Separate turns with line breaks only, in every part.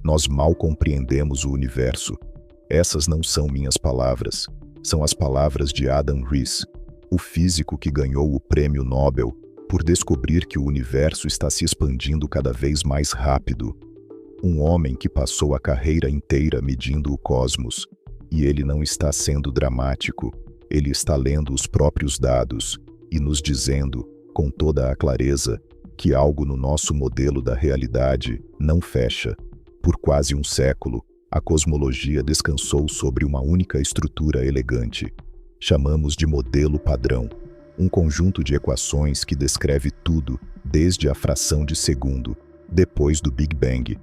Nós mal compreendemos o universo. Essas não são minhas palavras. São as palavras de Adam Riess, o físico que ganhou o Prêmio Nobel por descobrir que o universo está se expandindo cada vez mais rápido. Um homem que passou a carreira inteira medindo o cosmos. E ele não está sendo dramático. Ele está lendo os próprios dados e nos dizendo, com toda a clareza, que algo no nosso modelo da realidade não fecha. Por quase um século, a cosmologia descansou sobre uma única estrutura elegante. Chamamos de modelo padrão, um conjunto de equações que descreve tudo, desde a fração de segundo, depois do Big Bang.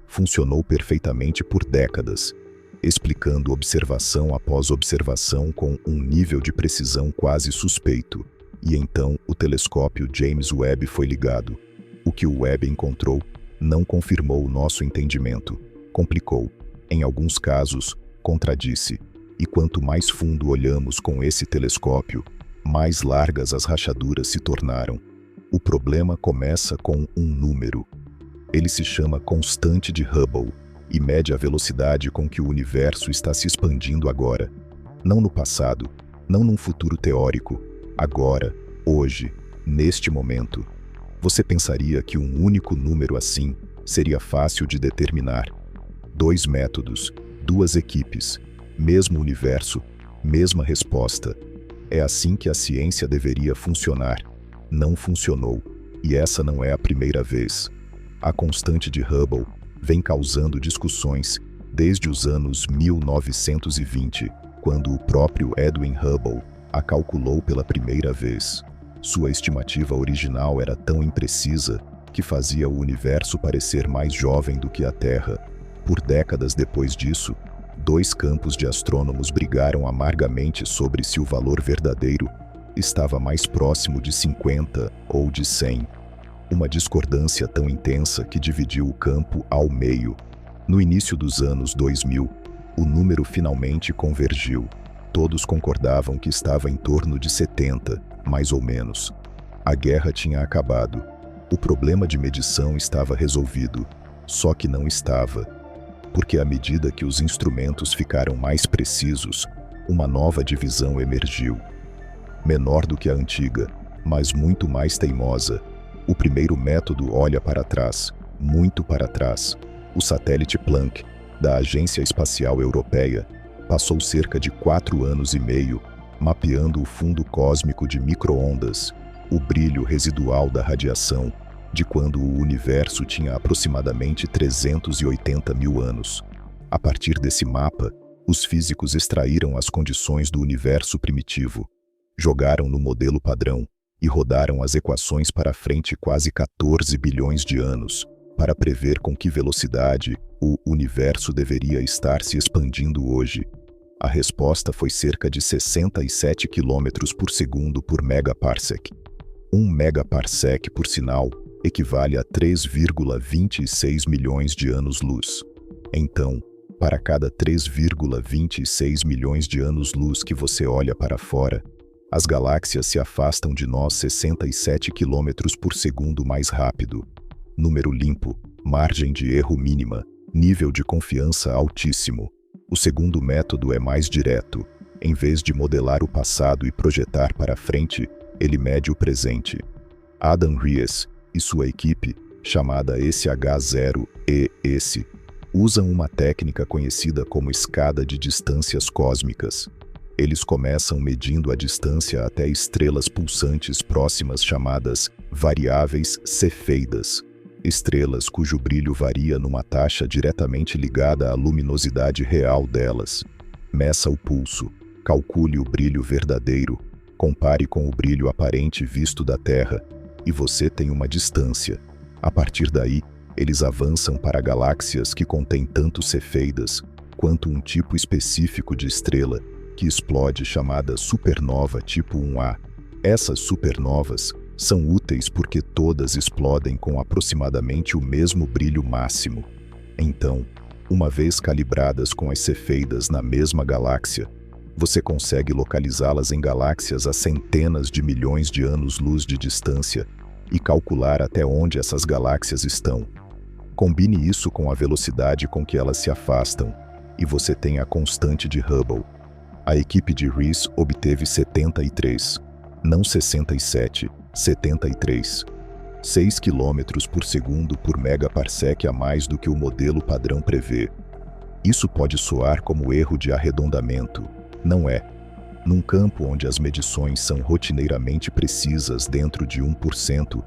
Funcionou perfeitamente por décadas, explicando observação após observação com um nível de precisão quase suspeito. E então o telescópio James Webb foi ligado. O que o Webb encontrou não confirmou o nosso entendimento, complicou, em alguns casos, contradisse. E quanto mais fundo olhamos com esse telescópio, mais largas as rachaduras se tornaram. O problema começa com um número. Ele se chama constante de Hubble e mede a velocidade com que o universo está se expandindo agora. Não no passado, não num futuro teórico. Agora, hoje, neste momento. Você pensaria que um único número assim seria fácil de determinar. 2 métodos, 2 equipes, mesmo universo, mesma resposta. É assim que a ciência deveria funcionar. Não funcionou, e essa não é a primeira vez. A constante de Hubble vem causando discussões desde os anos 1920, quando o próprio Edwin Hubble a calculou pela primeira vez. Sua estimativa original era tão imprecisa que fazia o universo parecer mais jovem do que a Terra. Por décadas depois disso, 2 campos de astrônomos brigaram amargamente sobre se o valor verdadeiro estava mais próximo de 50 ou de 100. Uma discordância tão intensa que dividiu o campo ao meio. No início dos anos 2000, o número finalmente convergiu. Todos concordavam que estava em torno de 70, mais ou menos. A guerra tinha acabado. O problema de medição estava resolvido. Só que não estava. Porque à medida que os instrumentos ficaram mais precisos, uma nova divisão emergiu. Menor do que a antiga, mas muito mais teimosa. O primeiro método olha para trás, muito para trás. O satélite Planck, da Agência Espacial Europeia, passou cerca de 4 anos e meio mapeando o fundo cósmico de micro-ondas, o brilho residual da radiação, de quando o universo tinha aproximadamente 380 mil anos. A partir desse mapa, os físicos extraíram as condições do universo primitivo, jogaram no modelo padrão e rodaram as equações para frente quase 14 bilhões de anos, para prever com que velocidade o universo deveria estar se expandindo hoje. A resposta foi cerca de 67 km por segundo por megaparsec. 1 megaparsec, por sinal, equivale a 3,26 milhões de anos-luz. Então, para cada 3,26 milhões de anos-luz que você olha para fora, as galáxias se afastam de nós 67 km por segundo mais rápido. Número limpo, margem de erro mínima, nível de confiança altíssimo. O segundo método é mais direto. Em vez de modelar o passado e projetar para frente, ele mede o presente. Adam Riess e sua equipe, chamada SH0-ES, usam uma técnica conhecida como escada de distâncias cósmicas. Eles começam medindo a distância até estrelas pulsantes próximas chamadas variáveis cefeidas. Estrelas cujo brilho varia numa taxa diretamente ligada à luminosidade real delas. Meça o pulso, calcule o brilho verdadeiro, compare com o brilho aparente visto da Terra, e você tem uma distância. A partir daí, eles avançam para galáxias que contêm tanto cefeidas quanto um tipo específico de estrela que explode chamada supernova tipo 1A. Essas supernovas são úteis porque todas explodem com aproximadamente o mesmo brilho máximo. Então, uma vez calibradas com as cefeidas na mesma galáxia, você consegue localizá-las em galáxias a centenas de milhões de anos-luz de distância e calcular até onde essas galáxias estão. Combine isso com a velocidade com que elas se afastam, e você tem a constante de Hubble. A equipe de Rees obteve 73, não 67, 73. 6 km por segundo por megaparsec a mais do que o modelo padrão prevê. Isso pode soar como erro de arredondamento. Não é. Num campo onde as medições são rotineiramente precisas dentro de 1%,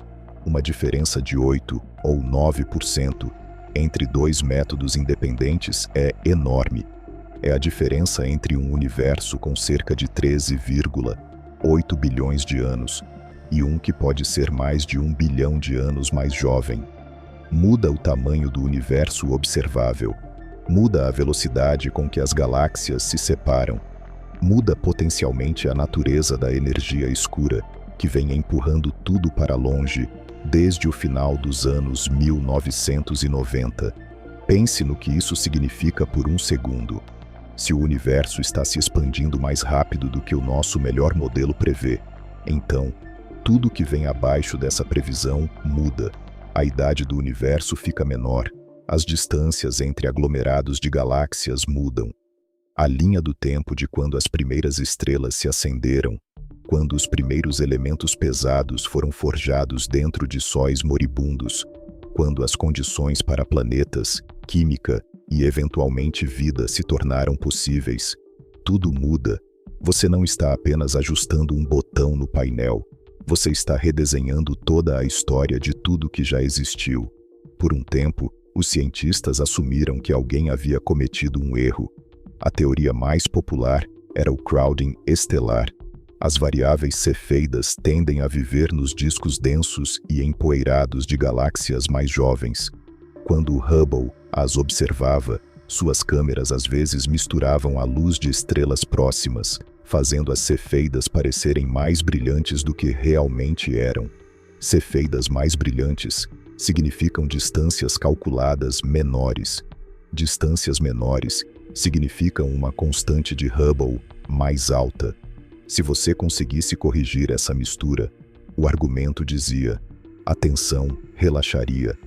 uma diferença de 8 ou 9% entre dois métodos independentes é enorme. É a diferença entre um universo com cerca de 13,8 bilhões de anos e um que pode ser mais de 1 bilhão de anos mais jovem. Muda o tamanho do universo observável. Muda a velocidade com que as galáxias se separam. Muda potencialmente a natureza da energia escura, que vem empurrando tudo para longe desde o final dos anos 1990. Pense no que isso significa por um segundo. Se o universo está se expandindo mais rápido do que o nosso melhor modelo prevê, então, tudo que vem abaixo dessa previsão muda. A idade do universo fica menor. As distâncias entre aglomerados de galáxias mudam. A linha do tempo de quando as primeiras estrelas se acenderam, quando os primeiros elementos pesados foram forjados dentro de sóis moribundos, quando as condições para planetas, química e eventualmente vida se tornaram possíveis, tudo muda. Você não está apenas ajustando um botão no painel, você está redesenhando toda a história de tudo que já existiu. Por um tempo, os cientistas assumiram que alguém havia cometido um erro. A teoria mais popular era o crowding estelar. As variáveis cefeidas tendem a viver nos discos densos e empoeirados de galáxias mais jovens. Quando o Hubble as observava, suas câmeras às vezes misturavam a luz de estrelas próximas, fazendo as cefeidas parecerem mais brilhantes do que realmente eram. Cefeidas mais brilhantes significam distâncias calculadas menores. Distâncias menores significam uma constante de Hubble mais alta. Se você conseguisse corrigir essa mistura, o argumento dizia, a tensão relaxaria.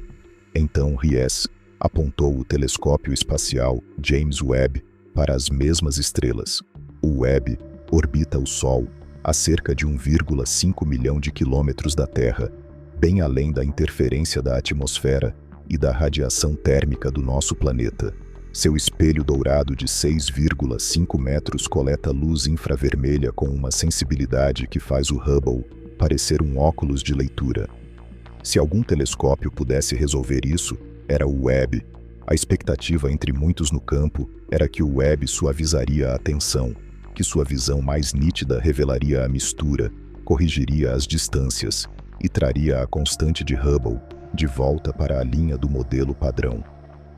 Então Rees apontou o telescópio espacial James Webb para as mesmas estrelas. O Webb orbita o Sol a cerca de 1,5 milhão de quilômetros da Terra, bem além da interferência da atmosfera e da radiação térmica do nosso planeta. Seu espelho dourado de 6,5 metros coleta luz infravermelha com uma sensibilidade que faz o Hubble parecer um óculos de leitura. Se algum telescópio pudesse resolver isso, era o Webb. A expectativa entre muitos no campo era que o Webb suavizaria a tensão, que sua visão mais nítida revelaria a mistura, corrigiria as distâncias e traria a constante de Hubble de volta para a linha do modelo padrão.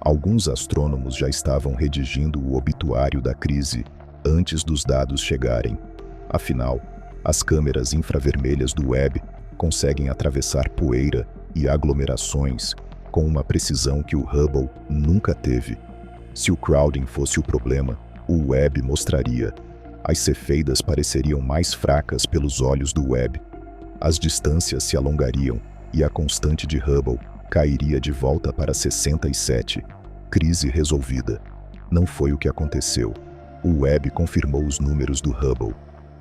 Alguns astrônomos já estavam redigindo o obituário da crise antes dos dados chegarem. Afinal, as câmeras infravermelhas do Webb conseguem atravessar poeira e aglomerações com uma precisão que o Hubble nunca teve. Se o crowding fosse o problema, o Webb mostraria. As cefeidas pareceriam mais fracas pelos olhos do Webb. As distâncias se alongariam e a constante de Hubble cairia de volta para 67. Crise resolvida. Não foi o que aconteceu. O Webb confirmou os números do Hubble.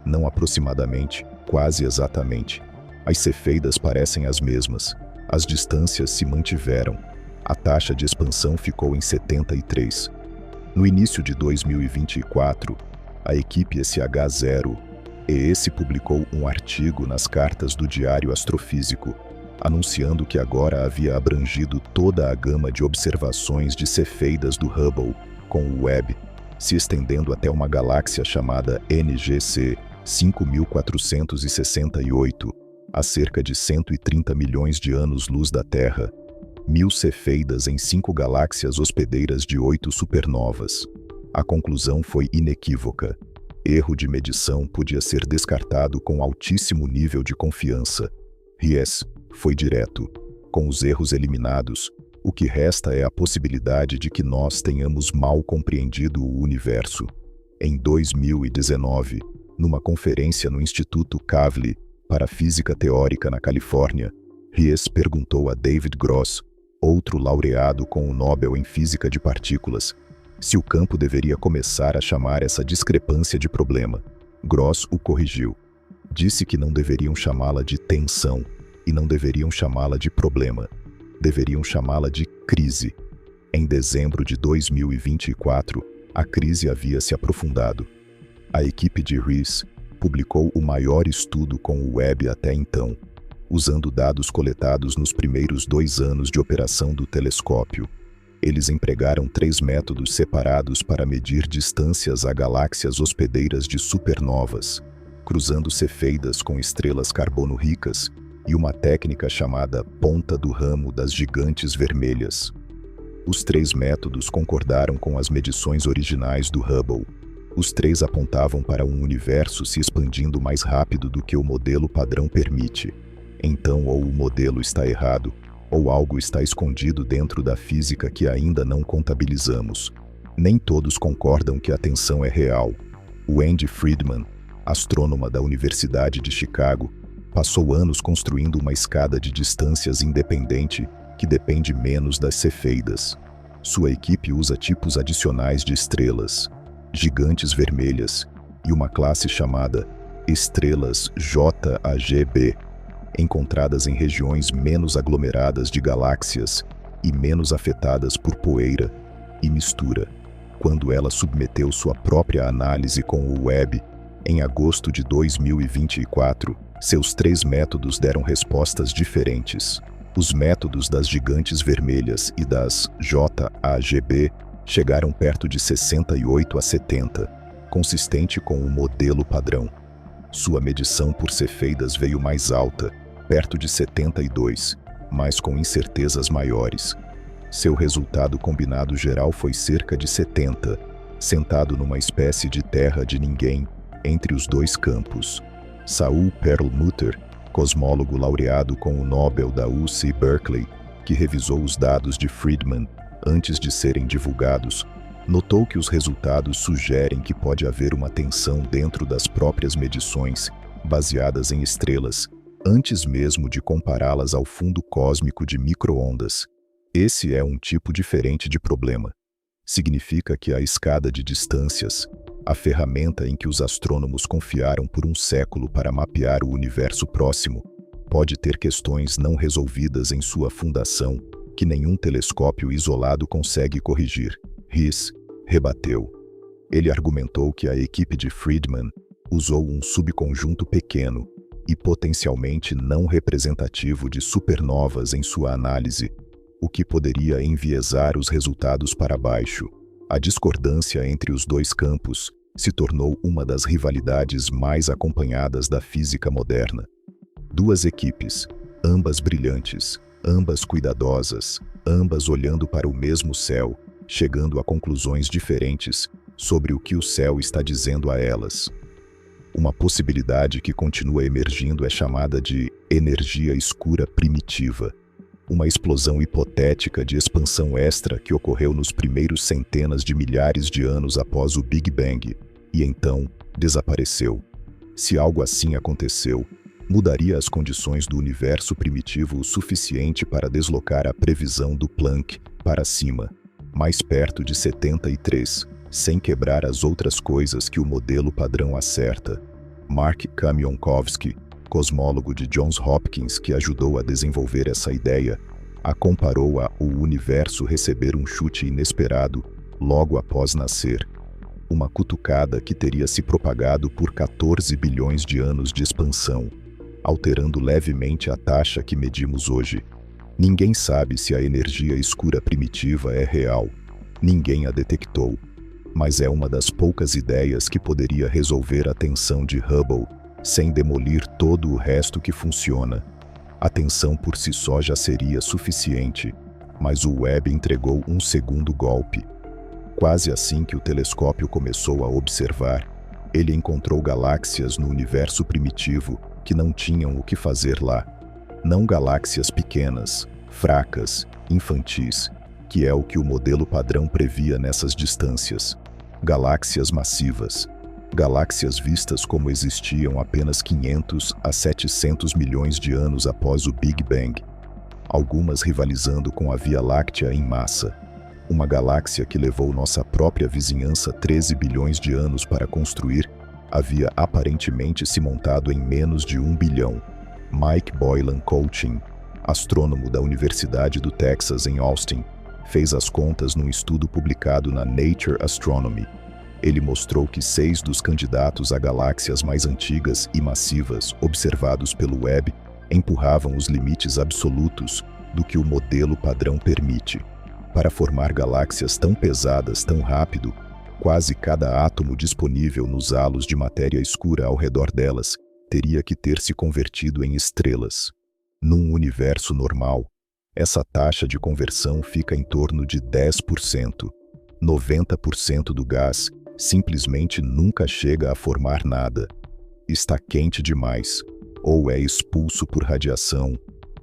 Não aproximadamente, quase exatamente. As cefeidas parecem as mesmas. As distâncias se mantiveram. A taxa de expansão ficou em 73. No início de 2024, a equipe SH0ES publicou um artigo nas cartas do Diário Astrofísico, anunciando que agora havia abrangido toda a gama de observações de cefeidas do Hubble com o Webb, se estendendo até uma galáxia chamada NGC 5468, a cerca de 130 milhões de anos-luz da Terra, 1000 cefeidas em 5 galáxias hospedeiras de 8 supernovas. A conclusão foi inequívoca. Erro de medição podia ser descartado com altíssimo nível de confiança. Rees foi direto. Com os erros eliminados, o que resta é a possibilidade de que nós tenhamos mal compreendido o universo. Em 2019, numa conferência no Instituto Kavli para Física Teórica na Califórnia, Rees perguntou a David Gross outro laureado com o Nobel em Física de Partículas, se o campo deveria começar a chamar essa discrepância de problema. Gross o corrigiu. Disse que não deveriam chamá-la de tensão e não deveriam chamá-la de problema. Deveriam chamá-la de crise. Em dezembro de 2024, a crise havia se aprofundado. A equipe de Rees publicou o maior estudo com o Webb até então, usando dados coletados nos primeiros 2 anos de operação do telescópio. Eles empregaram 3 métodos separados para medir distâncias a galáxias hospedeiras de supernovas, cruzando cefeidas com estrelas carbono-ricas e uma técnica chamada ponta do ramo das gigantes vermelhas. Os 3 métodos concordaram com as medições originais do Hubble. Os 3 apontavam para um universo se expandindo mais rápido do que o modelo padrão permite. Então, ou o modelo está errado, ou algo está escondido dentro da física que ainda não contabilizamos. Nem todos concordam que a tensão é real. O Andy Friedman, astrônoma da Universidade de Chicago, passou anos construindo uma escada de distâncias independente que depende menos das cefeidas. Sua equipe usa tipos adicionais de estrelas, gigantes vermelhas, e uma classe chamada estrelas JAGB, encontradas em regiões menos aglomeradas de galáxias e menos afetadas por poeira e mistura. Quando ela submeteu sua própria análise com o Webb, em agosto de 2024, seus 3 métodos deram respostas diferentes. Os métodos das gigantes vermelhas e das JAGB chegaram perto de 68 a 70, consistente com o modelo padrão. Sua medição por cefeidas veio mais alta, perto de 72, mas com incertezas maiores. Seu resultado combinado geral foi cerca de 70, sentado numa espécie de terra de ninguém entre os 2 campos. Saul Perlmutter, cosmólogo laureado com o Nobel da UC Berkeley, que revisou os dados de Friedman antes de serem divulgados, notou que os resultados sugerem que pode haver uma tensão dentro das próprias medições, baseadas em estrelas, antes mesmo de compará-las ao fundo cósmico de micro-ondas. Esse é um tipo diferente de problema. Significa que a escada de distâncias, a ferramenta em que os astrônomos confiaram por um século para mapear o universo próximo, pode ter questões não resolvidas em sua fundação que nenhum telescópio isolado consegue corrigir. Rees rebateu. Ele argumentou que a equipe de Friedman usou um subconjunto pequeno e potencialmente não representativo de supernovas em sua análise, o que poderia enviesar os resultados para baixo. A discordância entre os 2 campos se tornou uma das rivalidades mais acompanhadas da física moderna. 2 equipes, ambas brilhantes, ambas cuidadosas, ambas olhando para o mesmo céu, chegando a conclusões diferentes sobre o que o céu está dizendo a elas. Uma possibilidade que continua emergindo é chamada de energia escura primitiva, uma explosão hipotética de expansão extra que ocorreu nos primeiros centenas de milhares de anos após o Big Bang, e então desapareceu. Se algo assim aconteceu, mudaria as condições do universo primitivo o suficiente para deslocar a previsão do Planck para cima, mais perto de 73, sem quebrar as outras coisas que o modelo padrão acerta. Mark Kamionkovsky, cosmólogo de Johns Hopkins que ajudou a desenvolver essa ideia, a comparou a o universo receber um chute inesperado logo após nascer, uma cutucada que teria se propagado por 14 bilhões de anos de expansão, alterando levemente a taxa que medimos hoje. Ninguém sabe se a energia escura primitiva é real, ninguém a detectou, mas é uma das poucas ideias que poderia resolver a tensão de Hubble sem demolir todo o resto que funciona. A tensão por si só já seria suficiente, mas o Webb entregou um segundo golpe. Quase assim que o telescópio começou a observar, ele encontrou galáxias no universo primitivo que não tinham o que fazer lá. Não galáxias pequenas, fracas, infantis, que é o que o modelo padrão previa nessas distâncias. Galáxias massivas. Galáxias vistas como existiam apenas 500 a 700 milhões de anos após o Big Bang. algumas rivalizando com a Via Láctea em massa. Uma galáxia que levou nossa própria vizinhança 13 bilhões de anos para construir, havia aparentemente se montado em menos de 1 bilhão. Mike Boylan Couching, astrônomo da Universidade do Texas em Austin, fez as contas num estudo publicado na Nature Astronomy. Ele mostrou que 6 dos candidatos a galáxias mais antigas e massivas observados pelo Webb empurravam os limites absolutos do que o modelo padrão permite. Para formar galáxias tão pesadas tão rápido, quase cada átomo disponível nos halos de matéria escura ao redor delas teria que ter se convertido em estrelas. Num universo normal, essa taxa de conversão fica em torno de 10%. 90% do gás simplesmente nunca chega a formar nada. Está quente demais, ou é expulso por radiação,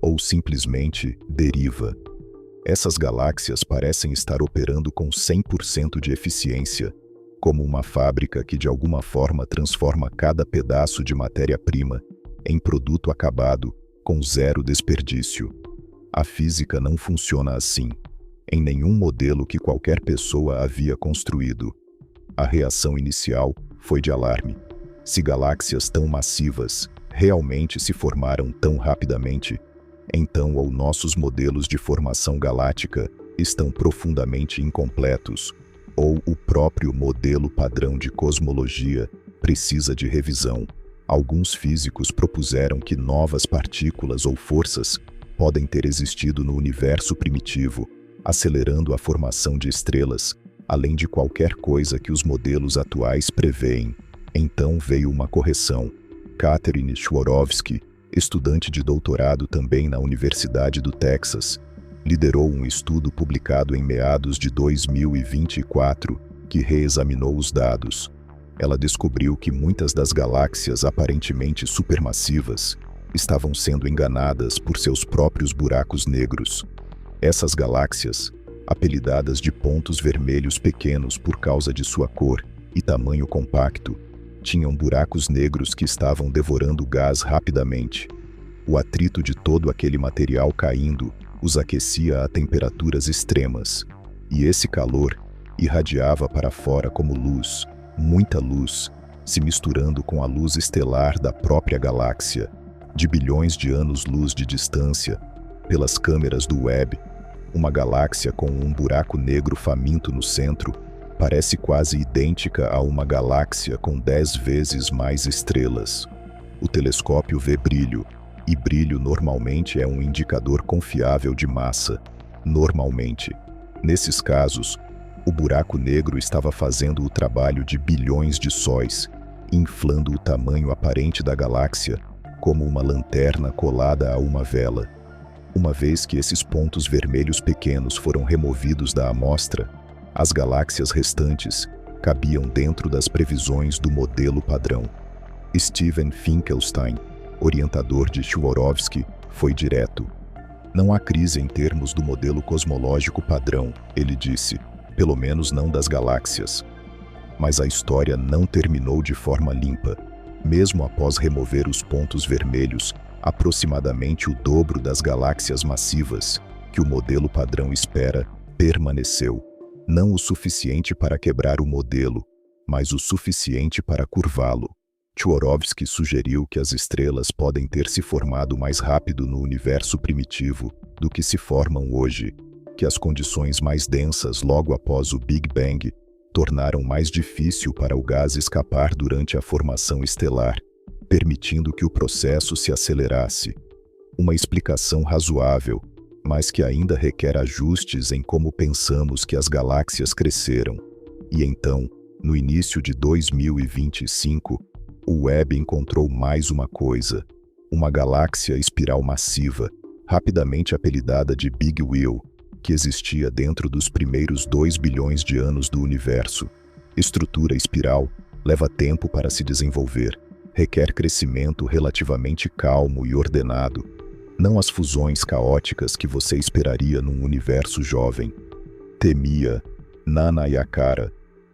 ou simplesmente deriva. Essas galáxias parecem estar operando com 100% de eficiência, como uma fábrica que de alguma forma transforma cada pedaço de matéria-prima em produto acabado, com zero desperdício. A física não funciona assim, em nenhum modelo que qualquer pessoa havia construído. A reação inicial foi de alarme. Se galáxias tão massivas realmente se formaram tão rapidamente, então ou nossos modelos de formação galáctica estão profundamente incompletos, ou o próprio modelo padrão de cosmologia precisa de revisão. Alguns físicos propuseram que novas partículas ou forças podem ter existido no universo primitivo, acelerando a formação de estrelas, além de qualquer coisa que os modelos atuais preveem. Então veio uma correção. Catherine Swarovski, estudante de doutorado também na Universidade do Texas, liderou um estudo publicado em meados de 2024 que reexaminou os dados. Ela descobriu que muitas das galáxias aparentemente supermassivas estavam sendo enganadas por seus próprios buracos negros. Essas galáxias, apelidadas de pontos vermelhos pequenos por causa de sua cor e tamanho compacto, tinham buracos negros que estavam devorando gás rapidamente. O atrito de todo aquele material caindo os aquecia a temperaturas extremas, e esse calor irradiava para fora como luz, muita luz, se misturando com a luz estelar da própria galáxia, de bilhões de anos-luz de distância, pelas câmeras do Webb. Uma galáxia com um buraco negro faminto no centro parece quase idêntica a uma galáxia com 10 vezes mais estrelas. O telescópio vê brilho, e brilho normalmente é um indicador confiável de massa. Normalmente. Nesses casos, o buraco negro estava fazendo o trabalho de bilhões de sóis, inflando o tamanho aparente da galáxia como uma lanterna colada a uma vela. Uma vez que esses pontos vermelhos pequenos foram removidos da amostra, as galáxias restantes cabiam dentro das previsões do modelo padrão. Steven Finkelstein, orientador de Swarovski, foi direto. Não há crise em termos do modelo cosmológico padrão, ele disse, pelo menos não das galáxias. Mas a história não terminou de forma limpa. Mesmo após remover os pontos vermelhos, aproximadamente o dobro das galáxias massivas que o modelo padrão espera permaneceu. Não o suficiente para quebrar o modelo, mas o suficiente para curvá-lo. Swarovski sugeriu que as estrelas podem ter se formado mais rápido no universo primitivo do que se formam hoje, que as condições mais densas logo após o Big Bang tornaram mais difícil para o gás escapar durante a formação estelar, permitindo que o processo se acelerasse. Uma explicação razoável, mas que ainda requer ajustes em como pensamos que as galáxias cresceram. E então, no início de 2025, o Webb encontrou mais uma coisa, uma galáxia espiral massiva, rapidamente apelidada de Big Wheel, que existia dentro dos primeiros 2 bilhões de anos do universo. Estrutura espiral leva tempo para se desenvolver, requer crescimento relativamente calmo e ordenado, não as fusões caóticas que você esperaria num universo jovem. Temia Nanayakara,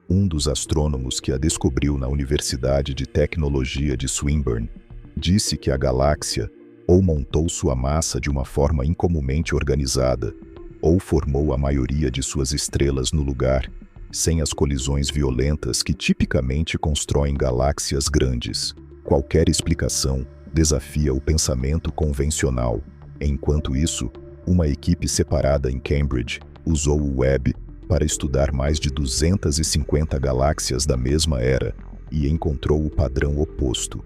um dos astrônomos que a descobriu na Universidade de Tecnologia de Swinburne, disse que a galáxia ou montou sua massa de uma forma incomumente organizada, ou formou a maioria de suas estrelas no lugar, sem as colisões violentas que tipicamente constroem galáxias grandes. Qualquer explicação desafia o pensamento convencional. Enquanto isso, uma equipe separada em Cambridge usou o Webb para estudar mais de 250 galáxias da mesma era e encontrou o padrão oposto.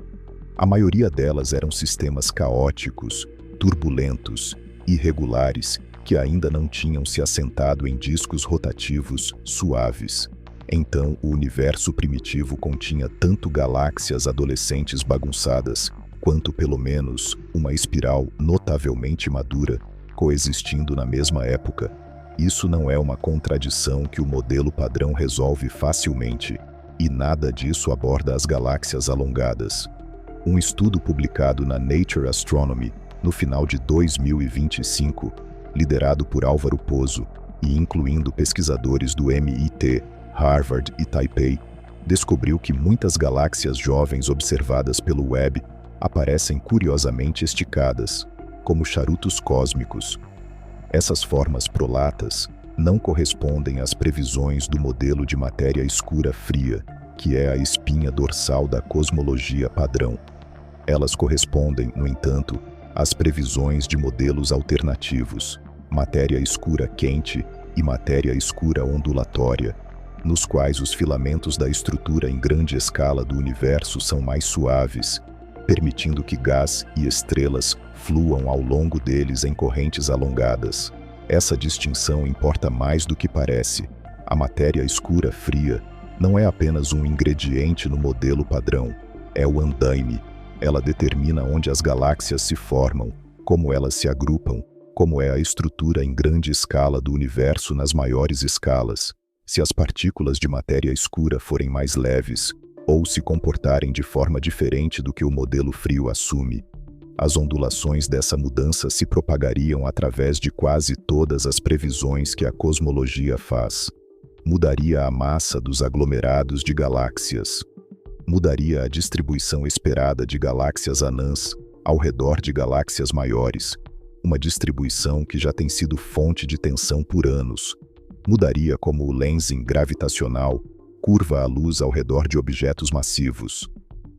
A maioria delas eram sistemas caóticos, turbulentos, irregulares, que ainda não tinham se assentado em discos rotativos suaves. Então, o universo primitivo continha tanto galáxias adolescentes bagunçadas, quanto pelo menos uma espiral notavelmente madura, coexistindo na mesma época. Isso não é uma contradição que o modelo padrão resolve facilmente, e nada disso aborda as galáxias alongadas. Um estudo publicado na Nature Astronomy, no final de 2025, liderado por Álvaro Pozo e incluindo pesquisadores do MIT, Harvard e Taipei, descobriu que muitas galáxias jovens observadas pelo Webb aparecem curiosamente esticadas, como charutos cósmicos. Essas formas prolatas não correspondem às previsões do modelo de matéria escura fria, que é a espinha dorsal da cosmologia padrão. Elas correspondem, no entanto, às previsões de modelos alternativos, matéria escura quente e matéria escura ondulatória, nos quais os filamentos da estrutura em grande escala do universo são mais suaves, permitindo que gás e estrelas fluam ao longo deles em correntes alongadas. Essa distinção importa mais do que parece. A matéria escura fria não é apenas um ingrediente no modelo padrão, é o andaime. Ela determina onde as galáxias se formam, como elas se agrupam, como é a estrutura em grande escala do universo nas maiores escalas. Se as partículas de matéria escura forem mais leves, ou se comportarem de forma diferente do que o modelo frio assume, as ondulações dessa mudança se propagariam através de quase todas as previsões que a cosmologia faz. Mudaria a massa dos aglomerados de galáxias. Mudaria a distribuição esperada de galáxias anãs ao redor de galáxias maiores, uma distribuição que já tem sido fonte de tensão por anos. Mudaria como o lensing gravitacional curva a luz ao redor de objetos massivos.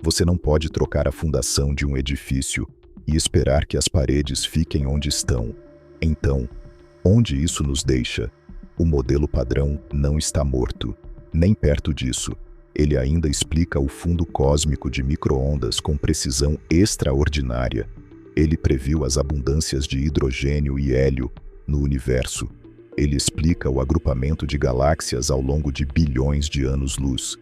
Você não pode trocar a fundação de um edifício e esperar que as paredes fiquem onde estão. Então, onde isso nos deixa? O modelo padrão não está morto, nem perto disso. Ele ainda explica o fundo cósmico de micro-ondas com precisão extraordinária. Ele previu as abundâncias de hidrogênio e hélio no universo. Ele explica o agrupamento de galáxias ao longo de bilhões de anos-luz.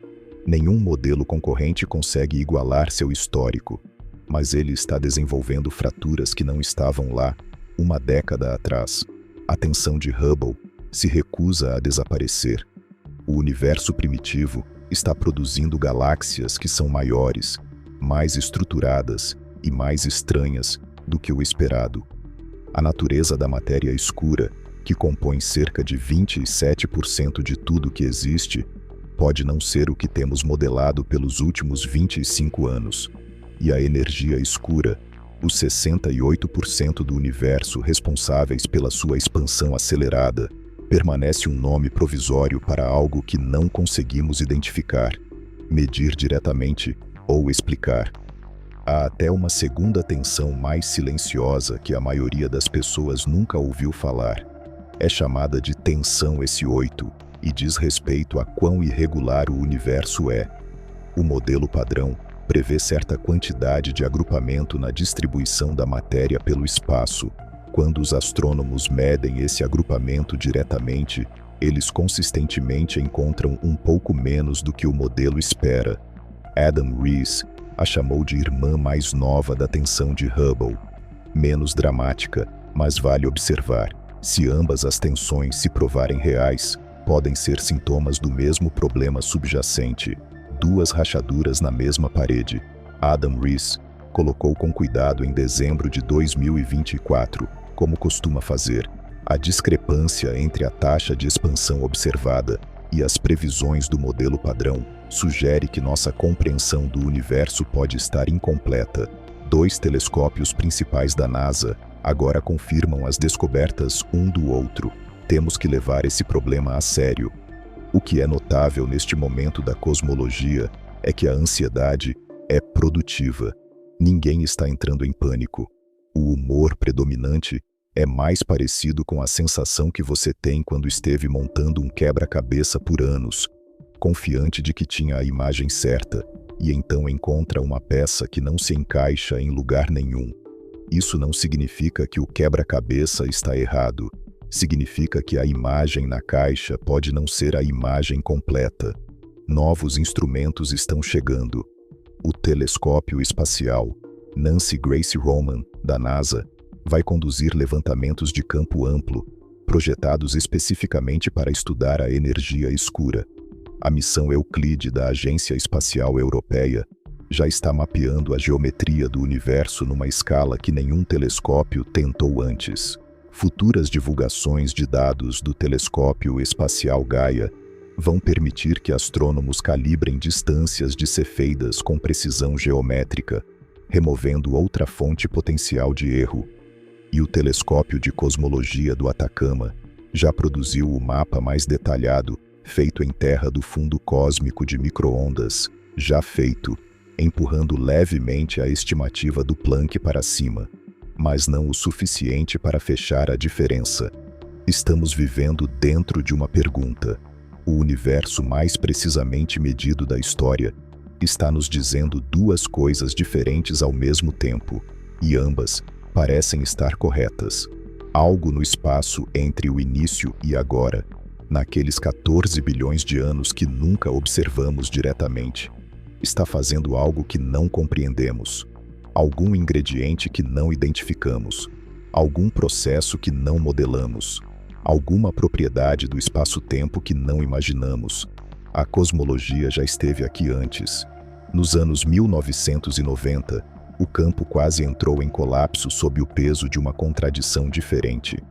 Nenhum modelo concorrente consegue igualar seu histórico, mas ele está desenvolvendo fraturas que não estavam lá uma década atrás. A tensão de Hubble se recusa a desaparecer. O universo primitivo está produzindo galáxias que são maiores, mais estruturadas e mais estranhas do que o esperado. A natureza da matéria escura, que compõe cerca de 27% de tudo que existe, pode não ser o que temos modelado pelos últimos 25 anos. E a energia escura, os 68% do universo responsáveis pela sua expansão acelerada, permanece um nome provisório para algo que não conseguimos identificar, medir diretamente ou explicar. Há até uma segunda tensão mais silenciosa que a maioria das pessoas nunca ouviu falar. É chamada de tensão S8 e diz respeito a quão irregular o universo é. O modelo padrão prevê certa quantidade de agrupamento na distribuição da matéria pelo espaço. Quando os astrônomos medem esse agrupamento diretamente, eles consistentemente encontram um pouco menos do que o modelo espera. Adam Riess a chamou de irmã mais nova da tensão de Hubble. Menos dramática, mas vale observar. Se ambas as tensões se provarem reais, podem ser sintomas do mesmo problema subjacente, duas rachaduras na mesma parede. Adam Riess colocou com cuidado em dezembro de 2024, como costuma fazer, a discrepância entre a taxa de expansão observada e as previsões do modelo padrão sugere que nossa compreensão do universo pode estar incompleta. Dois telescópios principais da NASA agora confirmam as descobertas um do outro. Temos que levar esse problema a sério. O que é notável neste momento da cosmologia é que a ansiedade é produtiva. Ninguém está entrando em pânico. O humor predominante é mais parecido com a sensação que você tem quando esteve montando um quebra-cabeça por anos, confiante de que tinha a imagem certa, e então encontra uma peça que não se encaixa em lugar nenhum. Isso não significa que o quebra-cabeça está errado. Significa que a imagem na caixa pode não ser a imagem completa. Novos instrumentos estão chegando. O telescópio espacial Nancy Grace Roman, da NASA, vai conduzir levantamentos de campo amplo, projetados especificamente para estudar a energia escura. A missão Euclide da Agência Espacial Europeia já está mapeando a geometria do universo numa escala que nenhum telescópio tentou antes. Futuras divulgações de dados do telescópio espacial Gaia vão permitir que astrônomos calibrem distâncias de cefeidas com precisão geométrica, removendo outra fonte potencial de erro. E o telescópio de cosmologia do Atacama já produziu o mapa mais detalhado, feito em terra do fundo cósmico de micro-ondas, já feito, empurrando levemente a estimativa do Planck para cima, mas não o suficiente para fechar a diferença. Estamos vivendo dentro de uma pergunta. O universo mais precisamente medido da história está nos dizendo duas coisas diferentes ao mesmo tempo, e ambas parecem estar corretas. Algo no espaço entre o início e agora, naqueles 14 bilhões de anos que nunca observamos diretamente, está fazendo algo que não compreendemos, algum ingrediente que não identificamos, algum processo que não modelamos, alguma propriedade do espaço-tempo que não imaginamos. A cosmologia já esteve aqui antes. Nos anos 1990, o campo quase entrou em colapso sob o peso de uma contradição diferente.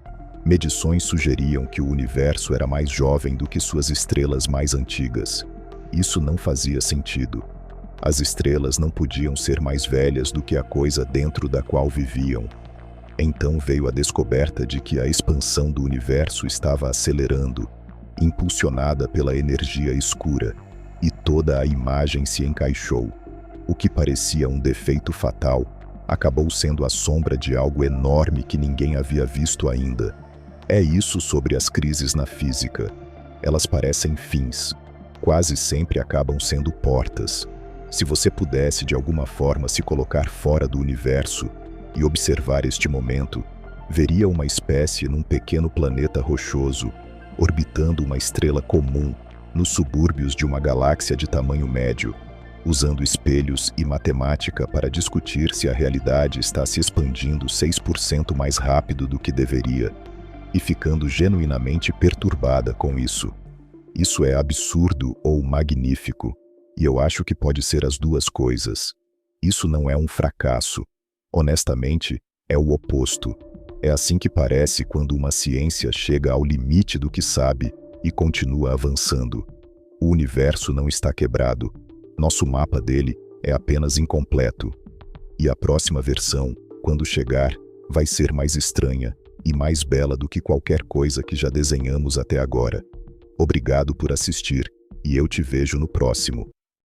Medições sugeriam que o universo era mais jovem do que suas estrelas mais antigas. Isso não fazia sentido. As estrelas não podiam ser mais velhas do que a coisa dentro da qual viviam. Então veio a descoberta de que a expansão do universo estava acelerando, impulsionada pela energia escura, e toda a imagem se encaixou. O que parecia um defeito fatal acabou sendo a sombra de algo enorme que ninguém havia visto ainda. É isso sobre as crises na física. Elas parecem fins. Quase sempre acabam sendo portas. Se você pudesse de alguma forma se colocar fora do universo e observar este momento, veria uma espécie num pequeno planeta rochoso, orbitando uma estrela comum nos subúrbios de uma galáxia de tamanho médio, usando espelhos e matemática para discutir se a realidade está se expandindo 6% mais rápido do que deveria, e ficando genuinamente perturbada com isso. Isso é absurdo ou magnífico, e eu acho que pode ser as duas coisas. Isso não é um fracasso. Honestamente, é o oposto. É assim que parece quando uma ciência chega ao limite do que sabe e continua avançando. O universo não está quebrado. Nosso mapa dele é apenas incompleto. E a próxima versão, quando chegar, vai ser mais estranha e mais bela do que qualquer coisa que já desenhamos até agora. Obrigado por assistir, e eu te vejo no próximo.